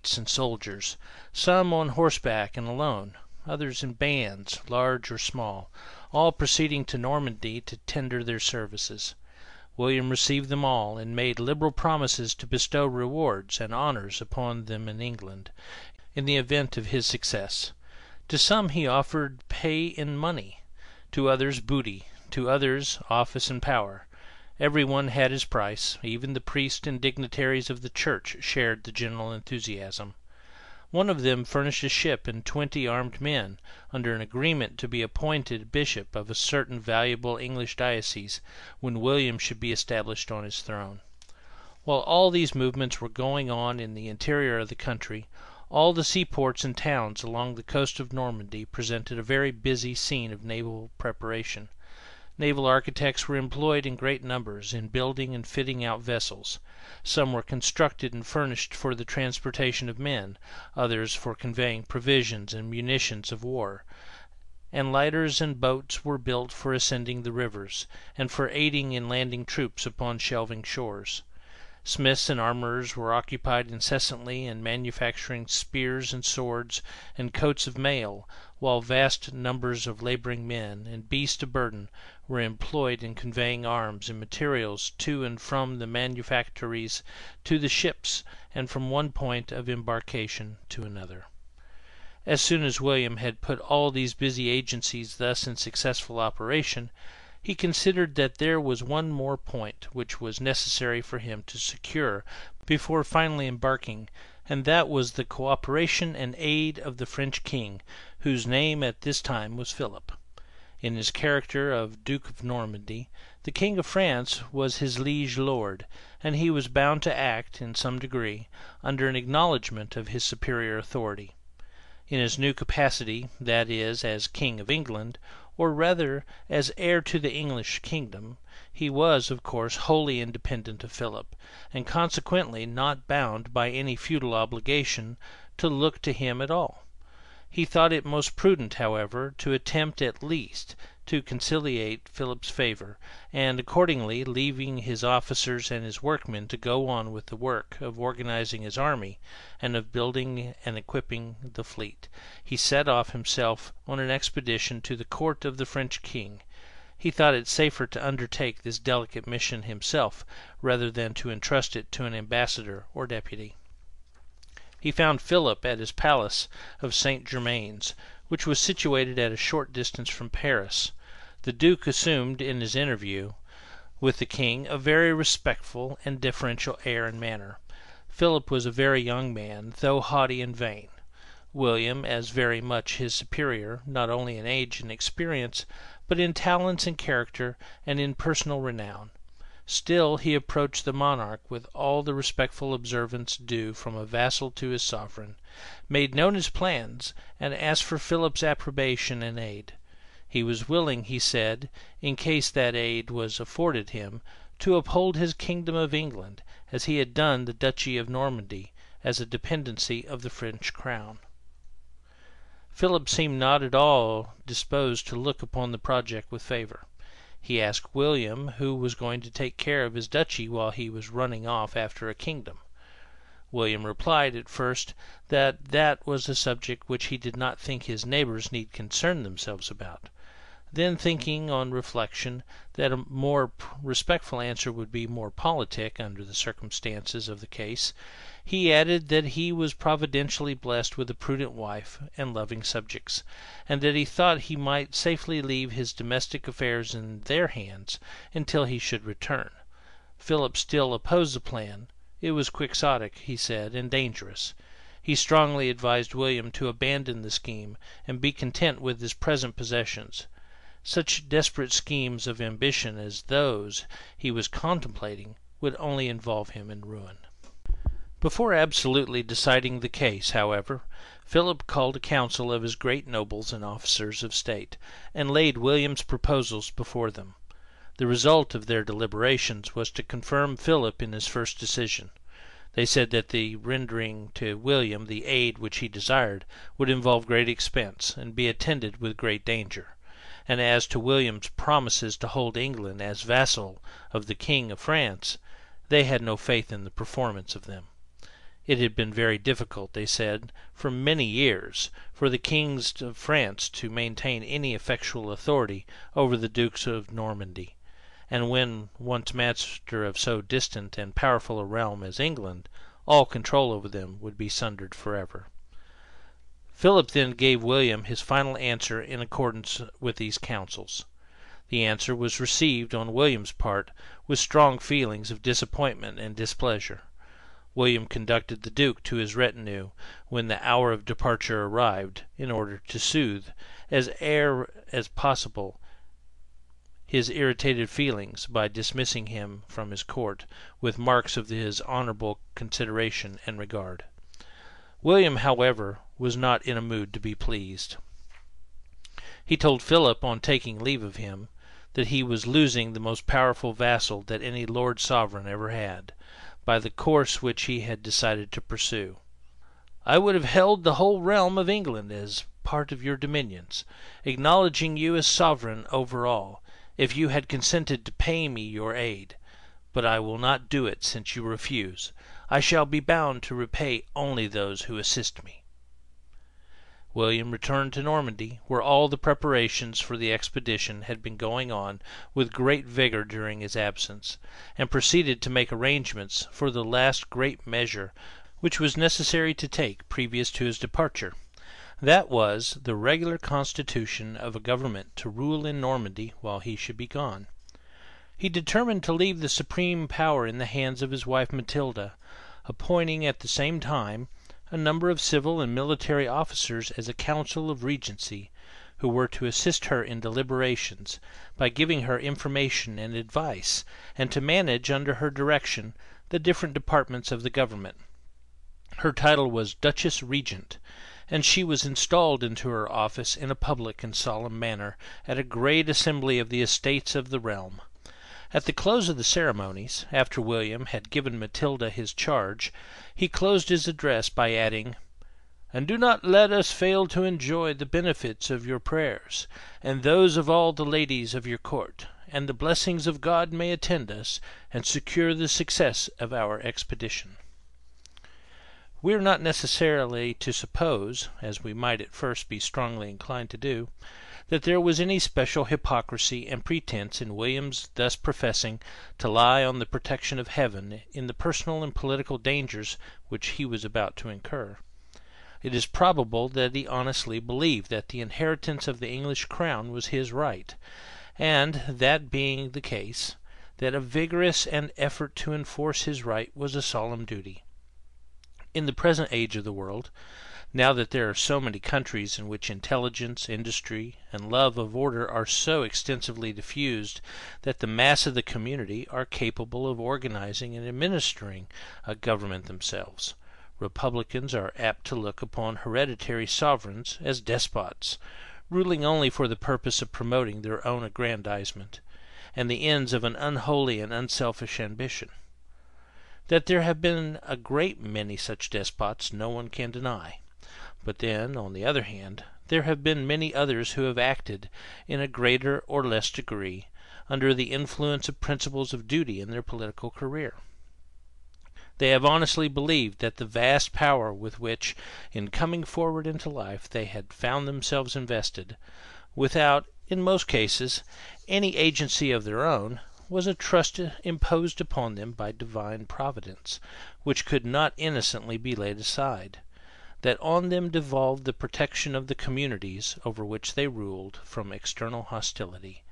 knights and soldiers, some on horseback and alone, others in bands, large or small, all proceeding to Normandy to tender their services. William received them all, and made liberal promises to bestow rewards and honours upon them in England, in the event of his success. To some he offered pay in money, to others booty, to others office and power. Every one had his price. Even the priests and dignitaries of the Church shared the general enthusiasm. One of them furnished a ship and 20 armed men, under an agreement to be appointed bishop of a certain valuable English diocese when William should be established on his throne. While all these movements were going on in the interior of the country, all the seaports and towns along the coast of Normandy presented a very busy scene of naval preparation. Naval architects were employed in great numbers in building and fitting out vessels. Some were constructed and furnished for the transportation of men, others for conveying provisions and munitions of war, and lighters and boats were built for ascending the rivers, and for aiding in landing troops upon shelving shores. Smiths and armorers were occupied incessantly in manufacturing spears and swords and coats of mail, while vast numbers of laboring men and beasts of burden were employed in conveying arms and materials to and from the manufactories to the ships, and from one point of embarkation to another. As soon as William had put all these busy agencies thus in successful operation, he considered that there was one more point which was necessary for him to secure before finally embarking, and that was the cooperation and aid of the French king, whose name at this time was Philip. In his character of Duke of Normandy, the King of France was his liege lord, and he was bound to act, in some degree, under an acknowledgment of his superior authority. In his new capacity, that is, as King of England, or rather as heir to the English kingdom, he was, of course, wholly independent of Philip, and consequently not bound by any feudal obligation to look to him at all. He thought it most prudent, however, to attempt at least to conciliate Philip's favour, and accordingly, leaving his officers and his workmen to go on with the work of organizing his army and of building and equipping the fleet, he set off himself on an expedition to the court of the French king. He thought it safer to undertake this delicate mission himself rather than to entrust it to an ambassador or deputy. He found Philip at his palace of St. Germain's, which was situated at a short distance from Paris. The Duke assumed, in his interview with the king, a very respectful and deferential air and manner. Philip was a very young man, though haughty and vain. William, as very much his superior, not only in age and experience, but in talents and character, and in personal renown. Still he approached the monarch with all the respectful observance due from a vassal to his sovereign, made known his plans, and asked for Philip's approbation and aid. He was willing, he said, in case that aid was afforded him, to uphold his kingdom of England, as he had done the duchy of Normandy, as a dependency of the French crown. Philip seemed not at all disposed to look upon the project with favour. He asked William who was going to take care of his duchy while he was running off after a kingdom. William replied at first that that was a subject which he did not think his neighbours need concern themselves about. Then, thinking on reflection that a more respectful answer would be more politic under the circumstances of the case, he added that he was providentially blessed with a prudent wife and loving subjects, and that he thought he might safely leave his domestic affairs in their hands until he should return. Philip still opposed the plan. It was quixotic, he said, and dangerous. He strongly advised William to abandon the scheme and be content with his present possessions. Such desperate schemes of ambition as those he was contemplating would only involve him in ruin. Before absolutely deciding the case, however, Philip called a council of his great nobles and officers of state, and laid William's proposals before them. The result of their deliberations was to confirm Philip in his first decision. They said that the rendering to William the aid which he desired would involve great expense, and be attended with great danger. And as to William's promises to hold England as vassal of the King of France, they had no faith in the performance of them. It had been very difficult, they said, for many years, for the kings of France to maintain any effectual authority over the Dukes of Normandy, and when once master of so distant and powerful a realm as England, all control over them would be sundered forever. Philip then gave William his final answer in accordance with these counsels. The answer was received on William's part with strong feelings of disappointment and displeasure. William conducted the Duke to his retinue when the hour of departure arrived, in order to soothe, as ere as possible, his irritated feelings by dismissing him from his court with marks of his honourable consideration and regard. William, however, was not in a mood to be pleased. He told Philip on taking leave of him that he was losing the most powerful vassal that any lord sovereign ever had, by the course which he had decided to pursue. "I would have held the whole realm of England as part of your dominions, acknowledging you as sovereign over all, if you had consented to pay me your aid. But I will not do it since you refuse. I shall be bound to repay only those who assist me." William returned to Normandy, where all the preparations for the expedition had been going on with great vigor during his absence, and proceeded to make arrangements for the last great measure which was necessary to take previous to his departure. That was the regular constitution of a government to rule in Normandy while he should be gone. He determined to leave the supreme power in the hands of his wife Matilda, appointing at the same time a number of civil and military officers as a council of regency, who were to assist her in deliberations, by giving her information and advice, and to manage under her direction the different departments of the government. Her title was Duchess Regent, and she was installed into her office in a public and solemn manner at a great assembly of the estates of the realm. At the close of the ceremonies, after William had given Matilda his charge, he closed his address by adding, "And do not let us fail to enjoy the benefits of your prayers, and those of all the ladies of your court, and the blessings of God may attend us, and secure the success of our expedition." We are not necessarily to suppose, as we might at first be strongly inclined to do, that there was any special hypocrisy and pretense in William's thus professing to lie on the protection of Heaven in the personal and political dangers which he was about to incur. It is probable that he honestly believed that the inheritance of the English crown was his right, and, that being the case, that a vigorous effort to enforce his right was a solemn duty. In the present age of the world, now that there are so many countries in which intelligence, industry, and love of order are so extensively diffused that the mass of the community are capable of organizing and administering a government themselves, republicans are apt to look upon hereditary sovereigns as despots, ruling only for the purpose of promoting their own aggrandizement, and the ends of an unholy and unselfish ambition. That there have been a great many such despots no one can deny. But then, on the other hand, there have been many others who have acted, in a greater or less degree, under the influence of principles of duty in their political career. They have honestly believed that the vast power with which, in coming forward into life, they had found themselves invested, without, in most cases, any agency of their own, was a trust imposed upon them by divine providence, which could not innocently be laid aside, that on them devolved the protection of the communities over which they ruled from external hostility,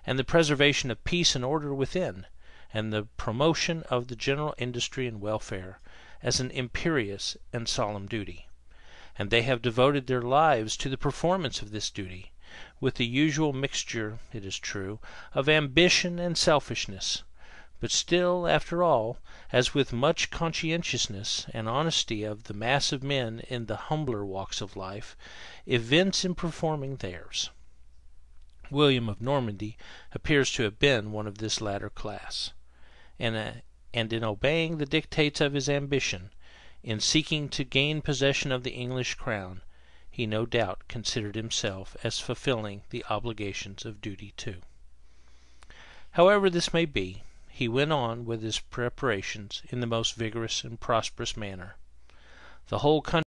and the preservation of peace and order within, and the promotion of the general industry and welfare, as an imperious and solemn duty. And they have devoted their lives to the performance of this duty, with the usual mixture, it is true, of ambition and selfishness, but still, after all, as with much conscientiousness and honesty of the mass of men in the humbler walks of life, evince in performing theirs. William of Normandy appears to have been one of this latter class, and in obeying the dictates of his ambition, in seeking to gain possession of the English crown, he no doubt considered himself as fulfilling the obligations of duty too. However this may be, he went on with his preparations in the most vigorous and prosperous manner. The whole country